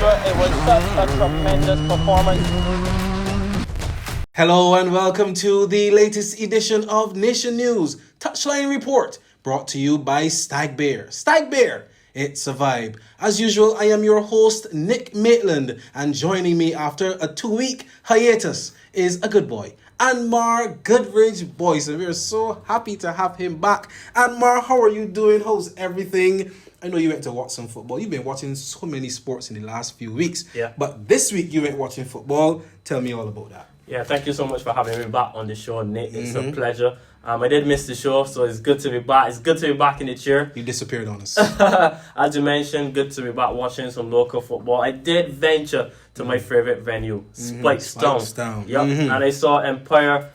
you. It was such a tremendous performance. Hello and welcome to the latest edition of Nation News, Touchline Report, brought to you by Stag Bear. Stag Bear, it's a vibe. As usual, I am your host, Nick Maitland, and joining me after a 2-week hiatus is a good boy, Anmar Goodridge Boyce, and we are so happy to have him back. Anmar, how are you doing? How's everything? I know you went to watch some football. You've been watching so many sports in the last few weeks. Yeah. But this week you went watching football. Tell me all about that. Yeah, thank you so much for having me back on the show, Nick. It's a pleasure. I did miss the show, so it's good to be back. It's good to be back in the chair. You disappeared on us. As you mentioned, good to be back watching some local football. I did venture to my favorite venue, Spikestown. Yep. And I saw Empire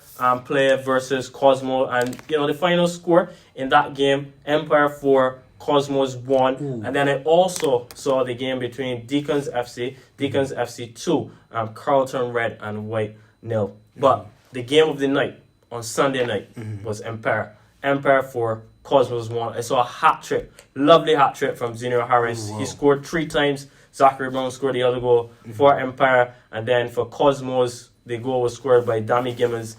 play versus Cosmo, and the final score in that game, Empire 4, Cosmos 1. Ooh. And then I also saw the game between Deacons FC 2, Carlton Red and White 0. But the game of the night on Sunday night was Empire 4, Cosmos 1. I saw a hat trick, lovely hat trick from Zenio Harris. He scored 3 times. Zachary Brown scored the other goal for Empire, and then for Cosmos, the goal was scored by Dammy Gimmons.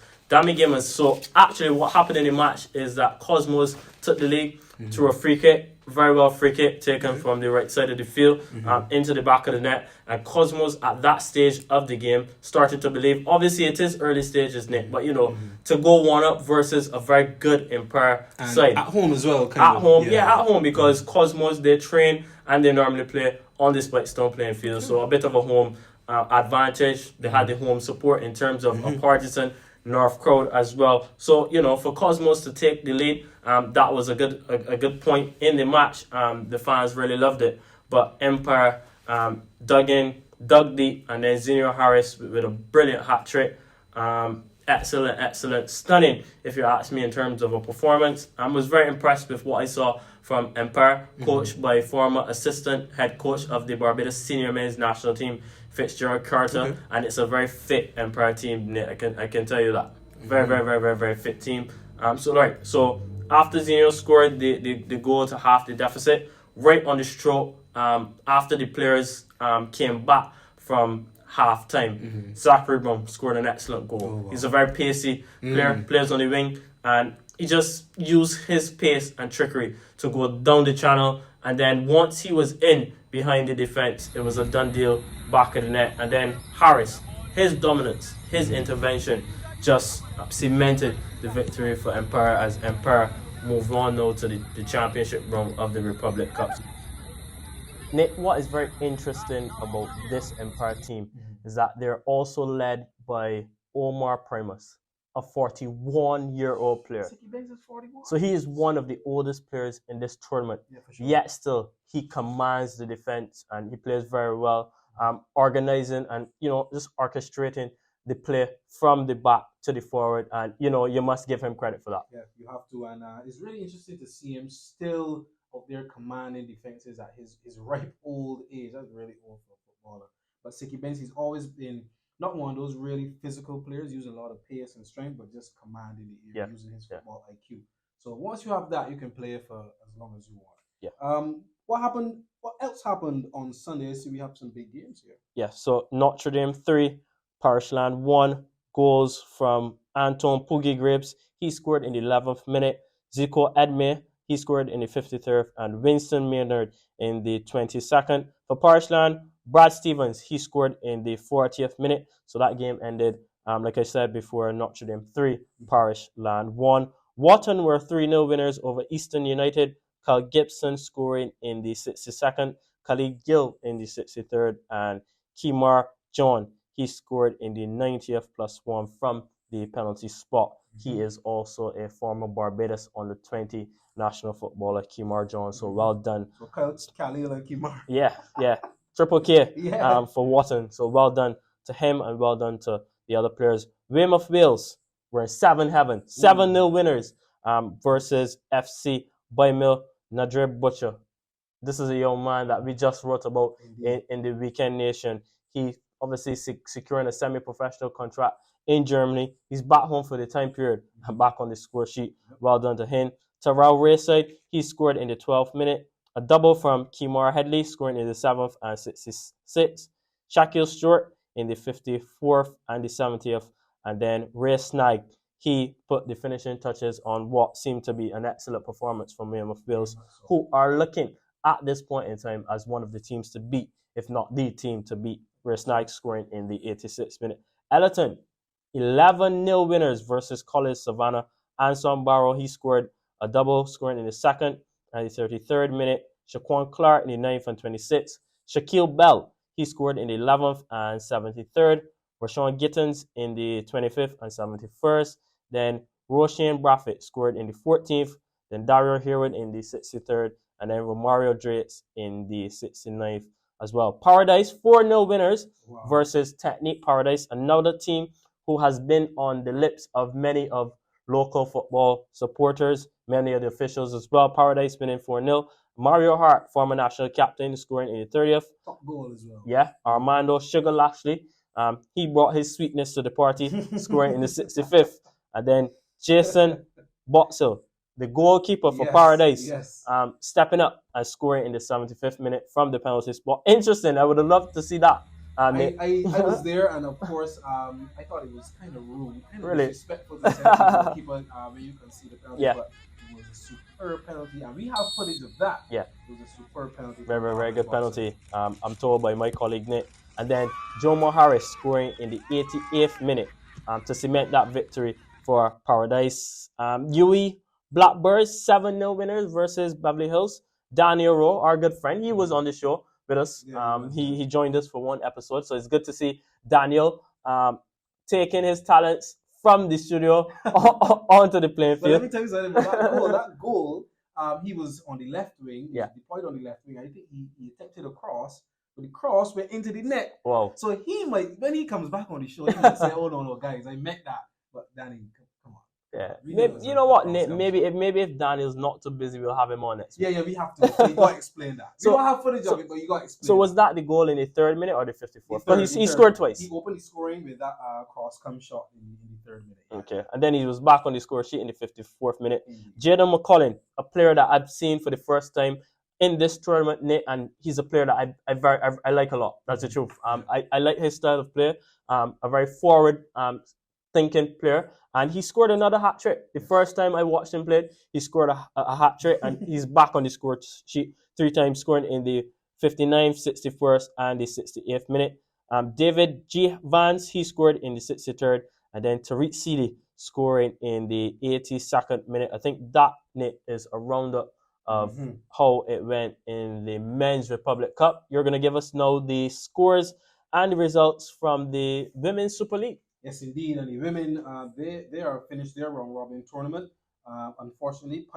So actually what happened in the match is that Cosmos took the lead through a free kick, very well free kick taken from the right side of the field into the back of the net, and Cosmos at that stage of the game started to believe. Obviously it is early stages, Nick, but to go 1-up versus a very good Empire side. At home as well. At home, because Cosmos, they train and they normally play on the Spikestown playing field, so a bit of a home advantage. They had the home support in terms of a partisan North crowd as well. So, for Cosmos to take the lead, that was a good point in the match. The fans really loved it. But Empire dug deep, and then Zenio Harris with a brilliant hat trick. Excellent, stunning, if you ask me, in terms of a performance. I was very impressed with what I saw from Empire, coached by former assistant head coach of the Barbados senior men's national team, Fitzgerald Carter, and it's a very fit Empire team, Nick. I can tell you that. Very fit team. So after Zenio scored the goal to half the deficit, right on the stroke, after the players came back from half time, Zachary Brown scored an excellent goal. Oh, wow. He's a very pacey player, plays on the wing, and he just used his pace and trickery to go down the channel, and then once he was in behind the defense, it was a done deal back of the net. And then Harris, his dominance, his intervention just cemented the victory for Empire, as Empire moved on now to the championship round of the Republic Cup. Nick, what is very interesting about this Empire team is that they're also led by Omar Primus, a 41-year-old player. So he is one of the oldest players in this tournament. Yeah, for sure. Yet still, he commands the defense and he plays very well, organizing and just orchestrating the play from the back to the forward. And you must give him credit for that. Yeah, you have to. And it's really interesting to see him still out there commanding defenses at his ripe old age. That's really old for a footballer. But Sicky Benzie's always been not one of those really physical players using a lot of pace and strength, but just commanding the area, using his football IQ. So once you have that, you can play for as long as you want. Yeah. What else happened on Sunday? I see we have some big games here. Yeah. So Notre Dame 3, Parishland 1. Goals from Anton Poogie Grapes. He scored in the 11th minute. Zico Edme, he scored in the 53rd, and Winston Maynard in the 22nd. For Parishland, Brad Stevens, he scored in the 40th minute. So that game ended, like I said before, Notre Dame 3, Parishland 1. Wharton were 3-0 winners over Eastern United. Carl Gibson scoring in the 62nd. Khalid Gill in the 63rd. And Kimar John, he scored in the 90th +1 from the penalty spot. He is also a former Barbados under-20 national footballer, Kimar John. So well done. So Khalil and Kimar. Yeah. Triple K for Wharton. So well done to him and well done to the other players. Weymouth Wales were in 7-0 winners versus FC Bymill Nadrib Butcher. This is a young man that we just wrote about in the Weekend Nation. He obviously securing a semi-professional contract in Germany. He's back home for the time period and back on the score sheet. Well done to him. Terrell Rayside, he scored in the 12th minute. a double from Kimura Headley, scoring in the 7th and 66th. Shaquille Stewart in the 54th and the 70th. And then Ray Snag, he put the finishing touches on what seemed to be an excellent performance from Weymouth Wales, who are looking at this point in time as one of the teams to beat, if not the team to beat. Ray Snag scoring in the 86th minute. Ellerton, 11-0 winners versus College Savannah. Anson Barrow, he scored a double, scoring in the 2nd and the 33rd minute. Shaquan Clark in the 9th and 26th. Shaquille Bell, he scored in the 11th and 73rd. Rashawn Gittins in the 25th and 71st. Then Roshane Braffett scored in the 14th. Then Dario Herod in the 63rd. And then Romario Drates in the 69th as well. Paradise, 4-0 winners versus Technique Paradise, another team who has been on the lips of many of local football supporters, many of the officials as well. Paradise winning 4-0. Mario Hart, former national captain, scoring in the 30th. Top goal as well. Yeah, Armando Sugar Lashley, he brought his sweetness to the party, scoring in the 65th. And then Jason Boxell, the goalkeeper for Paradise, stepping up and scoring in the 75th minute from the penalty spot. Interesting. I would have loved to see that. I was there, and of course, I thought it was kind of rude, kind of Really? disrespectful to the goalkeeper where you can see the penalty. Yeah. But it was a superb penalty, and we have footage of that. Yeah. It was a superb penalty. Very good penalty. I'm told by my colleague Nick. And then Jomo Harris scoring in the 88th minute to cement that victory for Paradise. UE Blackbirds, 7-0 winners versus Beverly Hills. Daniel Rowe, our good friend, he was on the show with us. He joined us for one episode, so it's good to see Daniel taking his talents from the studio onto the playing field. But let me tell you something about that goal. He was on the left wing. He was deployed on the left wing. I think he attempted a cross, but the cross went into the net. Wow. So he might, when he comes back on the show, he might say, "Oh no, guys, I meant that." But Danny, come on. Yeah. Maybe, you know what, Nick? Maybe if Daniel's not too busy, we'll have him on next week. Yeah, we have to. So you got to explain that. We don't have footage of it, but you got to explain. So was that the goal in the 3rd minute or the 54th? But he scored twice. He opened the scoring with that cross-come shot in the 3rd minute. Yeah. Okay, and then he was back on the score sheet in the 54th minute. Jaden McCullin, a player that I've seen for the first time in this tournament, Nick, and he's a player that I like a lot. That's the truth. I like his style of play. A very forward thinking player. And he scored another hat trick. The first time I watched him play, he scored a hat trick, and he's back on the score sheet 3 times, scoring in the 59th, 61st, and the 68th minute. David G. Vance, he scored in the 63rd, and then Tariq Seeley scoring in the 82nd minute. I think that, Nick, is a roundup of how it went in the Men's Republic Cup. You're going to give us now the scores and the results from the Women's Super League. Yes, indeed. And the women, they are finished their round-robin tournament. Unfortunately,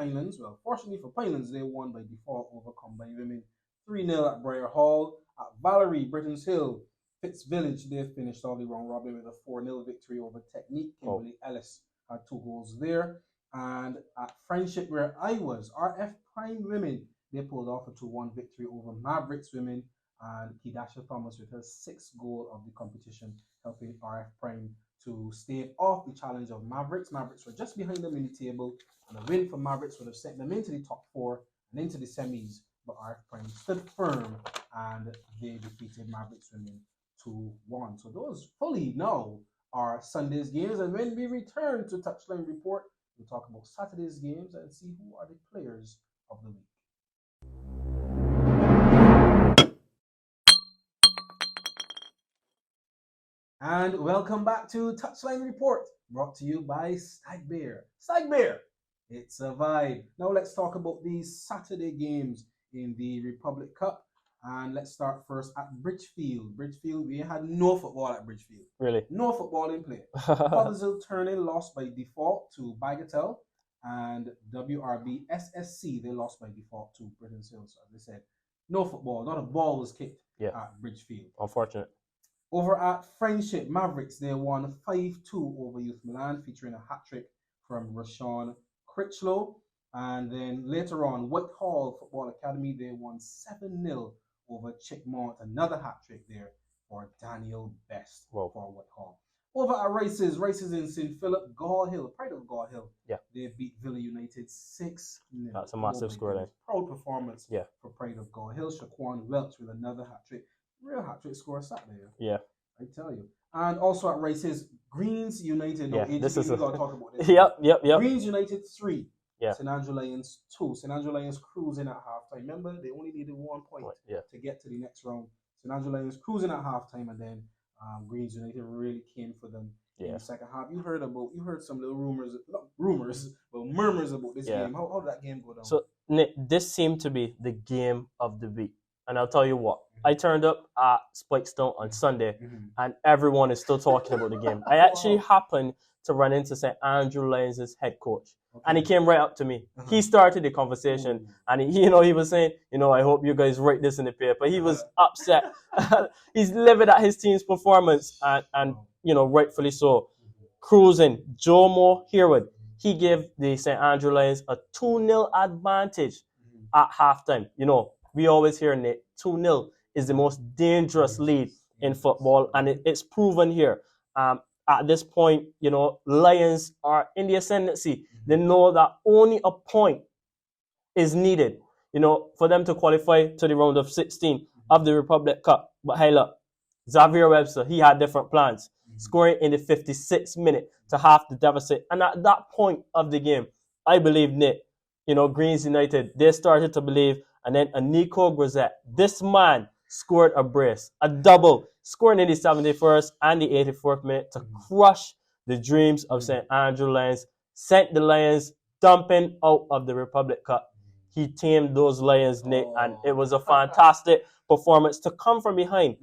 fortunately for Pinelands, they won by default over Combined Women 3-0 at Briar Hall. At Valerie, Britain's Hill, Fitz Village, they finished all the round-robin with a 4-0 victory over Technique. Kimberly Ellis had 2 goals there. And at Friendship, where I was, RF Prime Women, they pulled off a 2-1 victory over Mavericks Women. And Kidasha Thomas with her 6th goal of the competition, helping RF Prime to stay off the challenge of Mavericks. Mavericks were just behind them in the table, and a win for Mavericks would have sent them into the top 4 and into the semis. But RF Prime stood firm, and they defeated Mavericks Women 2-1. So those fully now are Sunday's games. And when we return to Touchline Report, we'll talk about Saturday's games and see who are the players of the week. And welcome back to Touchline Report, brought to you by Stag Bear. Stag Bear, it's a vibe. Now let's talk about these Saturday games in the Republic Cup. And let's start first at Bridgefield. Bridgefield, we had no football at Bridgefield. Really? No football in play. Huddersfield Turning lost by default to Bagatelle. And WRB SSC, they lost by default to Britain's Hill. So as I said, no football. Not a ball was kicked at Bridgefield. Unfortunate. Over at Friendship, Mavericks, they won 5-2 over Youth Milan, featuring a hat-trick from Rashawn Critchlow. And then later on, Whitehall Football Academy, they won 7-0 over Chickmont. Another hat-trick there for Daniel Best for Whitehall. Over at Races in St. Philip, Gall Hill, pride of Gall Hill. Yeah. They beat Villa United 6-0. That's a massive score then. Proud performance Yeah. for pride of Gall Hill. Shaquan Welch with another hat-trick. Real hat-trick score Saturday. Yeah. I tell you. And also at Races, Greens United. Yeah, No, this is we got to talk about this. Yep. Greens United 3. Yeah. St. Andrew Lions 2. St. Andrew Lions cruising at halftime. Remember, they only needed 1 point to get to the next round. St. Andrew Lions cruising at halftime, and then Greens United really came for them in the second half. You heard some little murmurs about this game. How did that game go down? So Nick, this seemed to be the game of the week, and I'll tell you what. I turned up at Spikestone on Sunday, and everyone is still talking about the game. I actually happened to run into St. Andrew Lions' head coach, and he came right up to me. He started the conversation, and he was saying, I hope you guys write this in the paper. He was upset. He's livid at his team's performance, and rightfully so. Cruising, Jomo Herwood, he gave the St. Andrew Lions a 2-0 advantage at halftime. We always hear, Nick, 2-0 is the most dangerous lead in football, and it's proven here. At this point, Lions are in the ascendancy. They know that only a point is needed, for them to qualify to the round of 16 of the Republic Cup. But hey, look, Xavier Webster, he had different plans, scoring in the 56th minute to half the deficit. And at that point of the game, I believe, Nick, Greens United, they started to believe. And then Nico Grisette, this man scored a brace, a double, scoring in the 71st and the 84th minute to crush the dreams of St. Andrew Lions, sent the Lions dumping out of the Republic Cup. He tamed those Lions, Nick, and it was a fantastic performance to come from behind.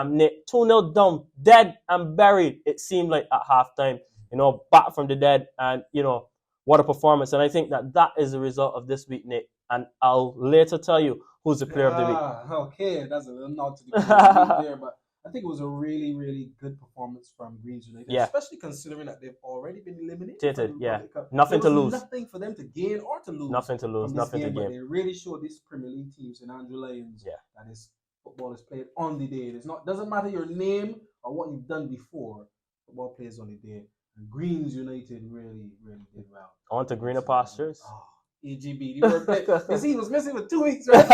Nick, 2-0 down, dead and buried, it seemed like at halftime, back from the dead, and, what a performance. And I think that is the result of this week, Nick. And I'll later tell you who's the player of the week. Okay, that's a little nod to the player of the week there, but I think it was a really, really good performance from Greens United, especially considering that they've already been eliminated. Nothing to lose. Nothing for them to gain or to lose. Nothing to lose, nothing to gain. They really showed this Premier League team, St. Andrew Lions, that this football is played on the day. Doesn't matter your name or what you've done before. Football plays on the day. And Greens United really, really did well. On to greener pastures. EGB, the wordplay. You see, he was missing for 2 weeks, right?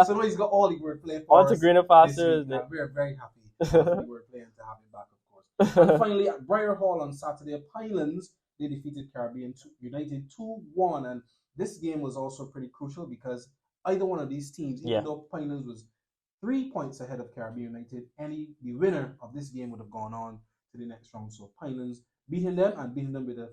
So now he's got all the wordplay for us. On to greener pastures. We're very happy the wordplay and to have him back, of course. And finally, at Briar Hall on Saturday, Pinelands, they defeated Caribbean United 2-1. And this game was also pretty crucial because either one of these teams, even though Pinelands was 3 points ahead of Caribbean United, the winner of this game would have gone on to the next round. So Pinelands beating them with a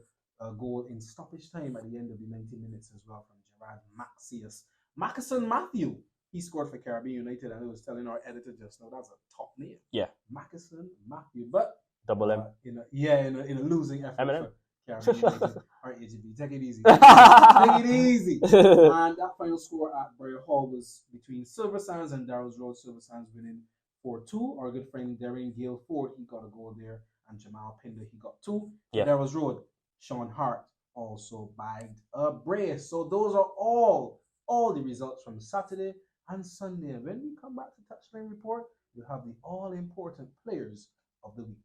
goal in stoppage time at the end of the 90 minutes as well from Gerard Maxius. Mackeson Matthew, he scored for Caribbean United, and I was telling our editor just now, that's a top name. Yeah. Mackeson Matthew, but double M. In a losing effort for Caribbean United. All right, AGB, take it easy. Take it easy. And that final score at Briar Hall was between Silver Sands and Darrell's Road. Silver Sands winning 4-2. Our good friend Darren Gale Ford, he got a goal there, and Jamal Pinder, he got 2. Darrell's Road, Sean Hart also bagged a brace. So those are all the results from Saturday and Sunday. And when we come back to Touchline Report, we'll have the all-important players of the week.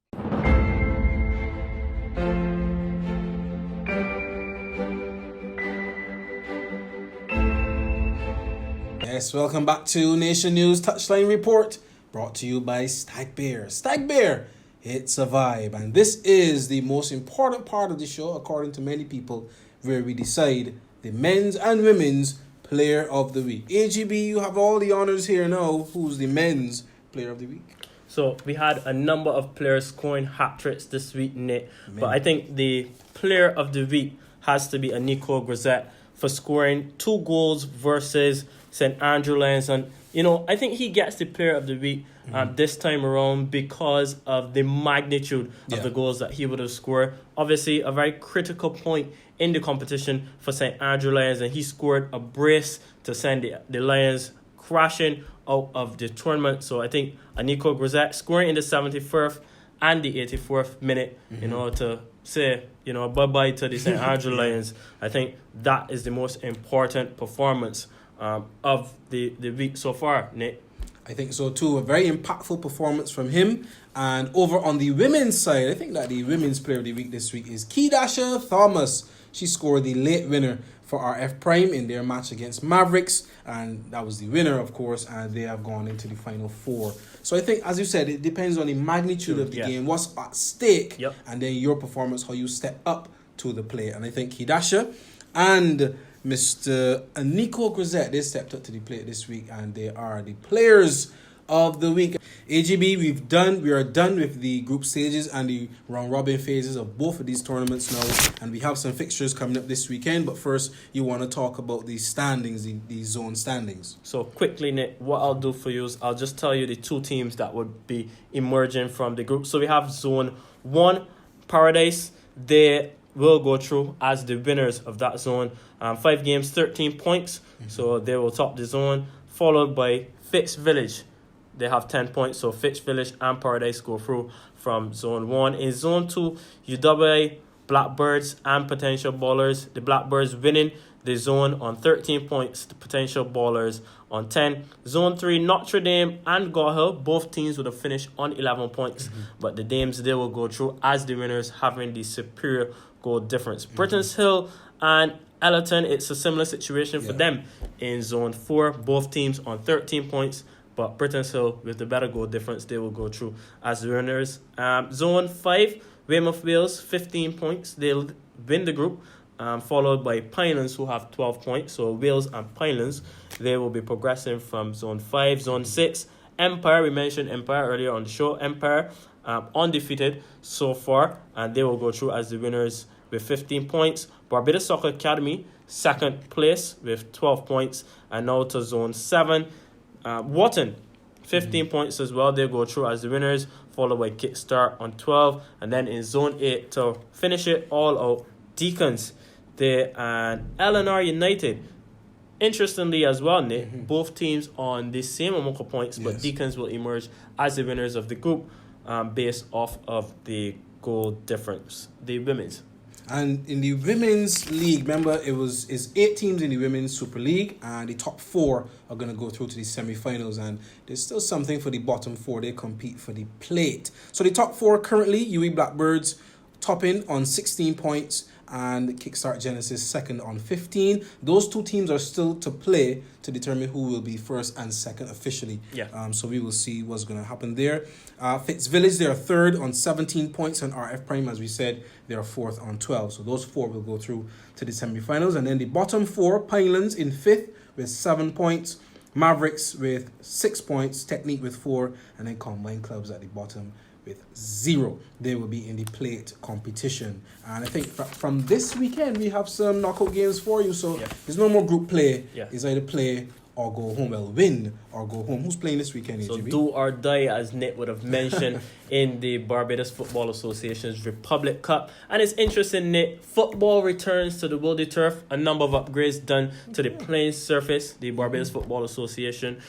Yes, welcome back to Nation News Touchline Report, brought to you by Stag Bear. Stag Bear, it's a vibe, and this is the most important part of the show, according to many people, where we decide the men's and women's player of the week. AGB, you have all the honors here now. Who's the men's player of the week? So we had a number of players scoring hat-tricks this week, Nick. But I think the player of the week has to be Nico Grisette for scoring 2 goals versus St. Andrew Lions. And, I think he gets the player of the week this time around because of the magnitude of the goals that he would have scored. Obviously, a very critical point in the competition for St. Andrew Lions, and he scored a brace to send the Lions crashing out of the tournament. So I think Nico Grisette scoring in the 71st and the 84th minute, to say, bye-bye to the St. Andrew Lions. I think that is the most important performance of the week so far, Nick. I think so too. A very impactful performance from him. And over on the women's side, I think that the women's player of the week this week is Keydasha Thomas. She scored the late winner for RF Prime in their match against Mavericks, and that was the winner, of course, and they have gone into the final four. So I think, as you said, it depends on the magnitude of the game, what's at stake, and then your performance, how you step up to the plate. And I think Keydasha and Mr. Nico Grisette, they stepped up to the plate this week, and they are the players of the week. AGB, we are done with the group stages and the round robin phases of both of these tournaments now, and we have some fixtures coming up this weekend. But first, you want to talk about the standings, the zone standings. So quickly, Nick, what I'll do for you is I'll just tell you the two teams that would be emerging from the group. So we have Zone 1, Paradise. They will go through as the winners of that zone. 5 games, 13 points. So they will top the zone, followed by Fitz Village. They have 10 points, so Fitch Village and Paradise go through from Zone 1. In Zone 2, UWA, Blackbirds and Potential Ballers. The Blackbirds winning the zone on 13 points, the Potential Ballers on 10. Zone 3, Notre Dame and Gore Hill. Both teams would have finished on 11 points, but the Dames, they will go through as the winners, having the superior goal difference. Britain's Hill and Ellerton, it's a similar situation for them in Zone 4. Both teams on 13 points. But Britain's Hill, with the better goal difference, they will go through as the winners. Zone 5, Weymouth Wales, 15 points. They'll win the group, followed by Pinelands, who have 12 points. So Wales and Pinelands, they will be progressing from Zone 5. Zone 6, Empire, we mentioned Empire earlier on the show. Empire, undefeated so far, and they will go through as the winners with 15 points. Barbados Soccer Academy, second place with 12 points. And now to Zone 7. Wharton, 15 points as well. They go through as the winners, followed by Kickstart on 12. And then in Zone 8, to finish it all out, Deacons, and Eleanor United. Interestingly as well, Nick, both teams on the same amount of points, but Deacons will emerge as the winners of the group based off of the goal difference. The women's. And in the women's league, remember, it's 8 teams in the women's Super League, and the top 4 are going to go through to the semi-finals, and there's still something for the bottom 4. They compete for the plate. So the top 4 currently, UE Blackbirds topping on 16 points, and Kickstart Genesis second on 15. Those two teams are still to play to determine who will be first and second officially. So we will see what's going to happen there. Fitz Village, they are third on 17 points, and RF Prime, as we said, they are fourth on 12. So those 4 will go through to the semi-finals. And then the bottom 4, Pinelands in fifth with 7 points, Mavericks with 6 points, Technique with 4, and then Combined Clubs at the bottom with 0. They will be in the plate competition. And I think from this weekend, we have some knockout games for you. So there's no more group play. It's either play or go home. Well, win or go home. Who's playing this weekend, So AGB? do or die, as Nick would have mentioned, in the Barbados Football Association's Republic Cup. And it's interesting, Nick, football returns to the Wildy Turf. A number of upgrades done to the playing surface. The Barbados Football Association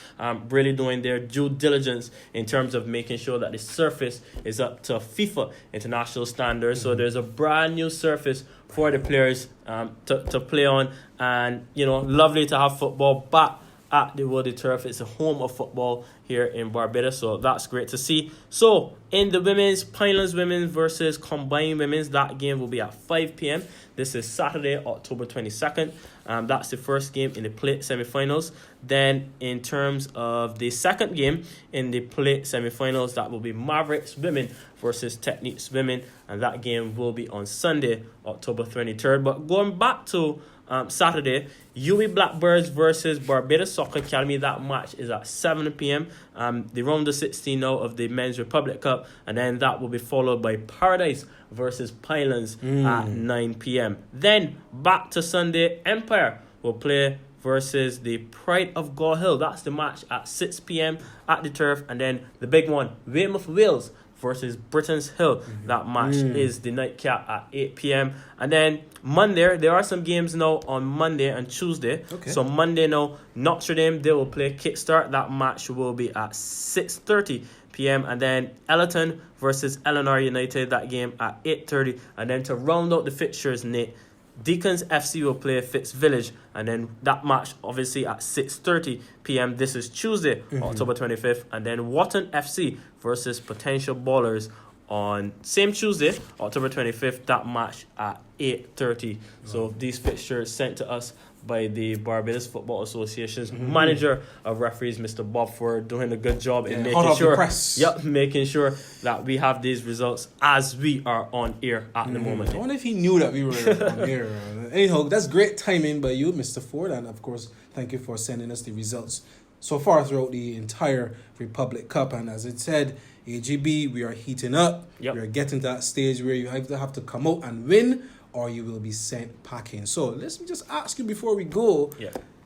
really doing their due diligence in terms of making sure that the surface is up to FIFA international standards. So there's a brand new surface for the players to play on. And, lovely to have football back at the Wildy Turf. It's a home of football here in Barbados, so that's great to see. So in the women's, Pinelands women versus Combined women's, that game will be at 5 p.m. This is Saturday, October 22nd. That's the first game in the plate semi-finals. Then in terms of the second game in the plate semi-finals, that will be Mavericks women versus Techniques women, and that game will be on Sunday, October 23rd. But going back to Saturday, UE Blackbirds versus Barbados Soccer Academy. That match is at 7 p.m. The round of 16 now of the Men's Republic Cup, and then that will be followed by Paradise versus Pinelands at 9 p.m. Then back to Sunday, Empire will play versus the Pride of Gore Hill. That's the match at 6 p.m. at the turf, and then the big one, Weymouth Wales versus Britain's Hill. That match is the nightcap at 8 p.m. And then Monday, there are some games now on Monday and Tuesday. So Monday now, Notre Dame, they will play Kickstart. That match will be at 6:30 p.m. And then Ellerton versus Eleanor United, that game at 8:30. And then to round out the fixtures, Nate, Deacons FC will play Fitz Village, and then that match obviously at 6:30 p.m. This is Tuesday, October 25th, and then Wharton FC versus Potential Ballers on same Tuesday, October 25th. That match at 8:30. So these fixtures sent to us by the Barbados Football Association's manager of referees, Mr. Bob Ford, doing a good job in making sure that we have these results as we are on air at the moment. I wonder if he knew that we were on air. Anyhow, that's great timing by you, Mr. Ford, and of course, thank you for sending us the results so far throughout the entire Republic Cup. And as it said, AGB, we are heating up. We are getting to that stage where you either have to come out and win, or you will be sent packing. So let's just ask you before we go.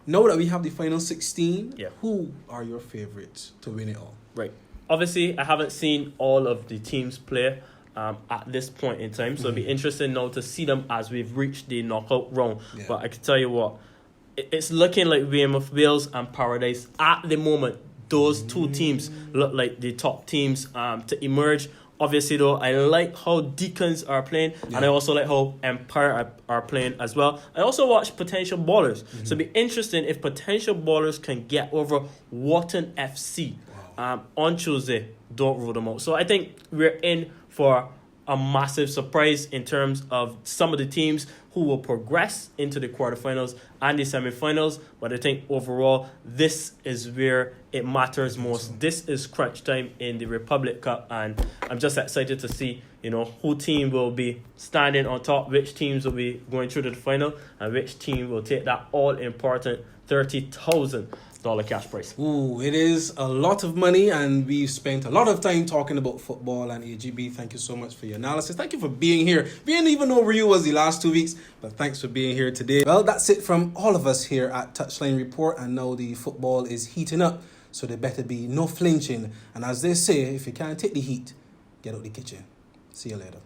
Now that we have the final 16, who are your favorites to win it all? Right. Obviously, I haven't seen all of the teams play at this point in time, so it'll be interesting now to see them as we've reached the knockout round. But I can tell you what, it's looking like Weymouth Wales and Paradise at the moment. Those two teams look like the top teams to emerge. Obviously, though, I like how Deacons are playing, and I also like how Empire are playing as well. I also watch Potential Ballers, so it'd be interesting if Potential Ballers can get over Wharton FC on Tuesday. Don't rule them out. So I think we're in for a massive surprise in terms of some of the teams who will progress into the quarterfinals and the semifinals. But I think overall, this is where it matters most. This is crunch time in the Republic Cup, and I'm just excited to see, who team will be standing on top, which teams will be going through to the final, and which team will take that all-important $30,000 cash prize. Ooh, it is a lot of money, and we've spent a lot of time talking about football and AGB. Thank you so much for your analysis. Thank you for being here. We didn't even know where you was the last 2 weeks, but thanks for being here today. Well, that's it from all of us here at Touchline Report, and now the football is heating up, so there better be no flinching. And as they say, if you can't take the heat, get out the kitchen. See you later.